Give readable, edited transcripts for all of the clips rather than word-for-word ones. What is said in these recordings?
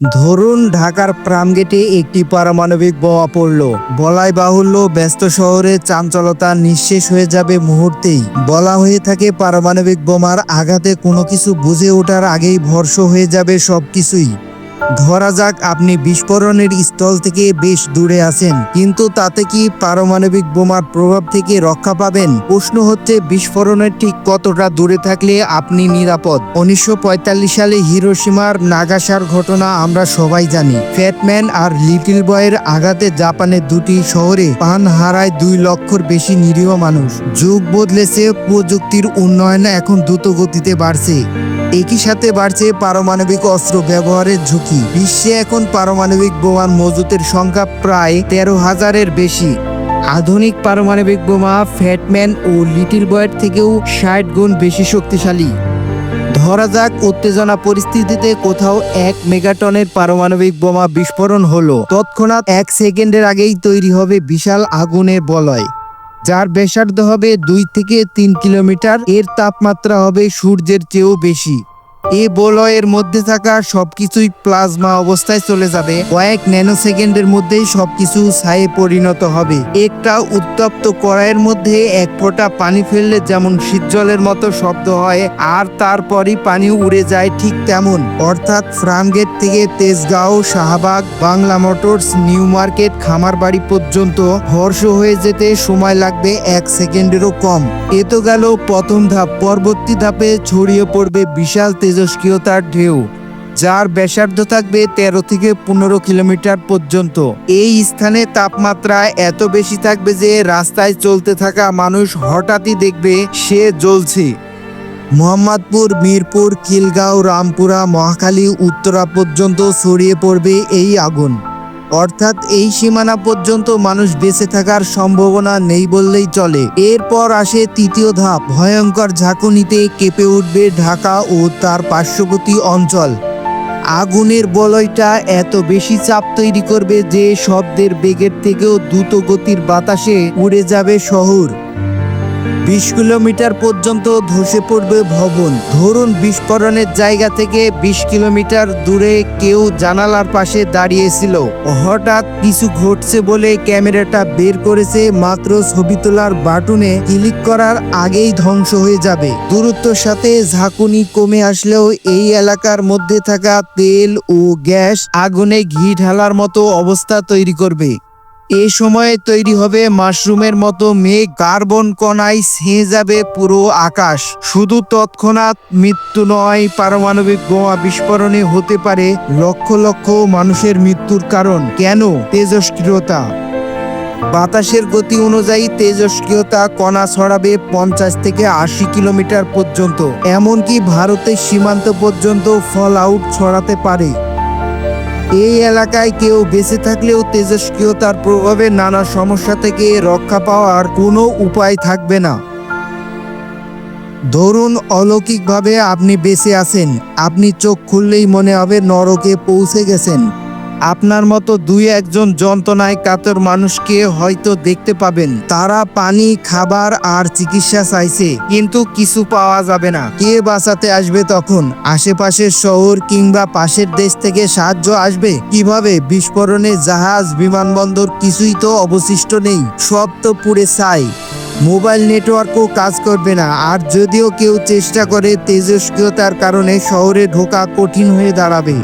ধরুন ঢাকার প্রামগেটে একটি পারমাণবিক বোমা পড়ল। বলাই বাহুল্য ব্যস্ত শহরে চাঞ্চলতা নিঃশেষ হয়ে যাবে মুহূর্তেই। বলা হয়ে থাকে পারমাণবিক বোমার আঘাতে কোনো কিছু বুঝে ওঠার আগেই ভস্ম হয়ে যাবে সবকিছুই। ধরা যাক আপনি বিস্ফোরণের স্থল থেকে বেশ দূরে আছেন, কিন্তু তাতে কি পারমাণবিক বোমার প্রভাব থেকে রক্ষা পাবেন? প্রশ্ন হচ্ছে বিস্ফোরণের ঠিক কতটা দূরে থাকলে আপনি নিরাপদ। 1945 সালে হিরোশিমার নাগাসার ঘটনা আমরা সবাই জানি। ফ্যাটম্যান আর লিটল বয়ের আঘাতে জাপানের দুটি শহরে প্রাণ হারায় 2 লক্ষর বেশি নিরীহ মানুষ। যুগ বদলেছে, প্রযুক্তির উন্নয়ন এখন দ্রুত গতিতে বাড়ছে। একই সাথে বাড়ছে পারমাণবিক অস্ত্র ব্যবহারের ঝুঁকি। বিশ্বে এখন পারমাণবিক বোমার মজুতের সংখ্যা প্রায় 13,000-এর বেশি। আধুনিক পারমাণবিক বোমা ফ্যাটম্যান ও লিটল বয়ের থেকেও 60 গুণ বেশি শক্তিশালী। ধরা যাক উত্তেজনা পরিস্থিতিতে কোথাও 1 মেগাটনের পারমাণবিক বোমা বিস্ফোরণ হলো। তৎক্ষণাৎ 1 সেকেন্ডের আগেই তৈরি হবে বিশাল আগুনের বলয়, যার ব্যাসার্ধ হবে 2 থেকে 3 কিলোমিটার। এর তাপমাত্রা হবে সূর্যের চেয়েও বেশি। এই বলয়ের মধ্যে থাকা সবকিছুই প্লাজমা অবস্থায় চলে যাবে। কয়েক ন্যানো সেকেন্ডের মধ্যেই সবকিছু ছায়ে পরিণত হবে। একটা উত্তপ্ত কড়াইয়ের মধ্যে 1 ফোঁটা পানি ফেললে যেমন শীতজলের মতো শব্দ হয়, আর তারপরই পানি উড়ে যায় ঠিক তেমন। অর্থাৎ ফার্মগেট থেকে তেজগাঁও, শাহবাগ, বাংলা মোটরস, নিউ মার্কেট, খামারবাড়ি পর্যন্ত ভস্ম হয়ে যেতে সময় লাগবে 1 সেকেন্ডেরও কম। এ তো গেল প্রথম ধাপ। পরবর্তী ধাপে ছড়িয়ে পড়বে বিশাল তেজস্ক্রিয়তার ঢেউ, যার ব্যাসার্ধ থাকবে 13 থেকে 15 কিলোমিটার পর্যন্ত। এই স্থানে তাপমাত্রা এত বেশি থাকবে যে রাস্তায় চলতে থাকা মানুষ হঠাৎই দেখবে সে জ্বলছে। মোহাম্মদপুর, মিরপুর, খিলগাঁও, রামপুরা, মহাখালী, উত্তরা পর্যন্ত ছড়িয়ে পড়বে এই আগুন। অর্থাৎ এই সীমানা পর্যন্ত মানুষ বেঁচে থাকার সম্ভাবনা নেই বললেই চলে। এরপর আসে তৃতীয় ধাপ। ভয়ঙ্কর ঝাঁকুনিতে কেঁপে উঠবে ঢাকা ও তার পার্শ্ববর্তী অঞ্চল। আগুনের বলয়টা এত বেশি চাপ তৈরি করবে যে শব্দের বেগের থেকেও দ্রুত গতির বাতাসে উড়ে যাবে শহর। 20 কিলোমিটার পর্যন্ত ধসে পড়বে ভবন। ধরুন বিস্ফোরণের জায়গা থেকে 20 কিলোমিটার দূরে কেউ জানালার পাশে দাঁড়িয়েছিল। হঠাৎ কিছু ঘটছে বলে ক্যামেরাটা বের করেছে, মাত্র ছবি তোলার বাটনে ক্লিক করার আগেই ধ্বংস হয়ে যাবে। দূরত্বের সাথে ঝাঁকুনি কমে আসলেও এই এলাকার মধ্যে থাকা তেল ও গ্যাস আগুনে ঘি ঢালার মতো অবস্থা তৈরি করবে। এ সময়ে তৈরি হবে মাশরুমের মতো মেঘ। কার্বন কণায় ছেয়ে যাবে পুরো আকাশ। শুধু তৎক্ষণাৎ মৃত্যু নয়, পারমাণবিক বোমা বিস্ফোরণে হতে পারে লক্ষ লক্ষ মানুষের মৃত্যুর কারণ। কেন? তেজস্ক্রিয়তা। বাতাসের গতি অনুযায়ী তেজস্ক্রিয়তা কণা ছড়াবে 50 থেকে 80 কিলোমিটার পর্যন্ত। এমনকি ভারতের সীমান্ত পর্যন্ত ফল আউট ছড়াতে পারে। এই এলাকায় কেউ বেঁচে থাকলেও তেজস্ক্রিয়তার প্রভাবে নানা সমস্যা থেকে রক্ষা পাওয়ার কোনো উপায় থাকবে না। ধরুন অলৌকিকভাবে আপনি বেঁচে আছেন। আপনি চোখ খুললেই মনে হবে নরকে পৌঁছে গেছেন। আপনার মতো 2-1 যন্ত্রণায় কাতর মানুষকে হয়তো দেখতে পাবেন। তারা পানি, খাবার আর চিকিৎসা চাইছে, কিন্তু কিছু পাওয়া যাবে না। কে বাঁচাতে আসবে তখন? আশেপাশের শহর কিংবা পাশের দেশ থেকে সাহায্য আসবে কিভাবে? বিস্ফোরণে জাহাজ, বিমানবন্দর কিছুই তো অবশিষ্ট নেই। সব তো পুড়ে ছাই। মোবাইল নেটওয়ার্কও কাজ করবে না। আর যদিও কেউ চেষ্টা করে, তেজস্ক্রিয়তার কারণে শহরে ঢোকা কঠিন হয়ে দাঁড়াবে।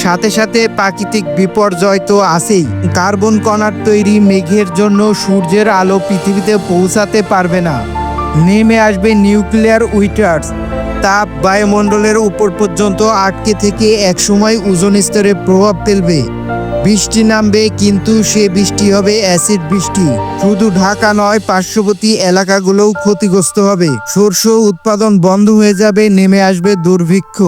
সাথে সাথে প্রাকৃতিক বিপর্যয় তো আছেই। কার্বন কণার তৈরি মেঘের জন্য সূর্যের আলো পৃথিবীতে পৌঁছাতে পারবে না। নেমে আসবে নিউক্লিয়ার উইন্টার্স। তাপ বায়ুমণ্ডলের উপর পর্যন্ত আটকে থেকে একসময় ওজোন স্তরে প্রভাব ফেলবে। বৃষ্টি নামবে, কিন্তু সে বৃষ্টি হবে অ্যাসিড বৃষ্টি। শুধু ঢাকা নয়, পার্শ্ববর্তী এলাকাগুলোও ক্ষতিগ্রস্ত হবে। শস্য উৎপাদন বন্ধ হয়ে যাবে, নেমে আসবে দুর্ভিক্ষ।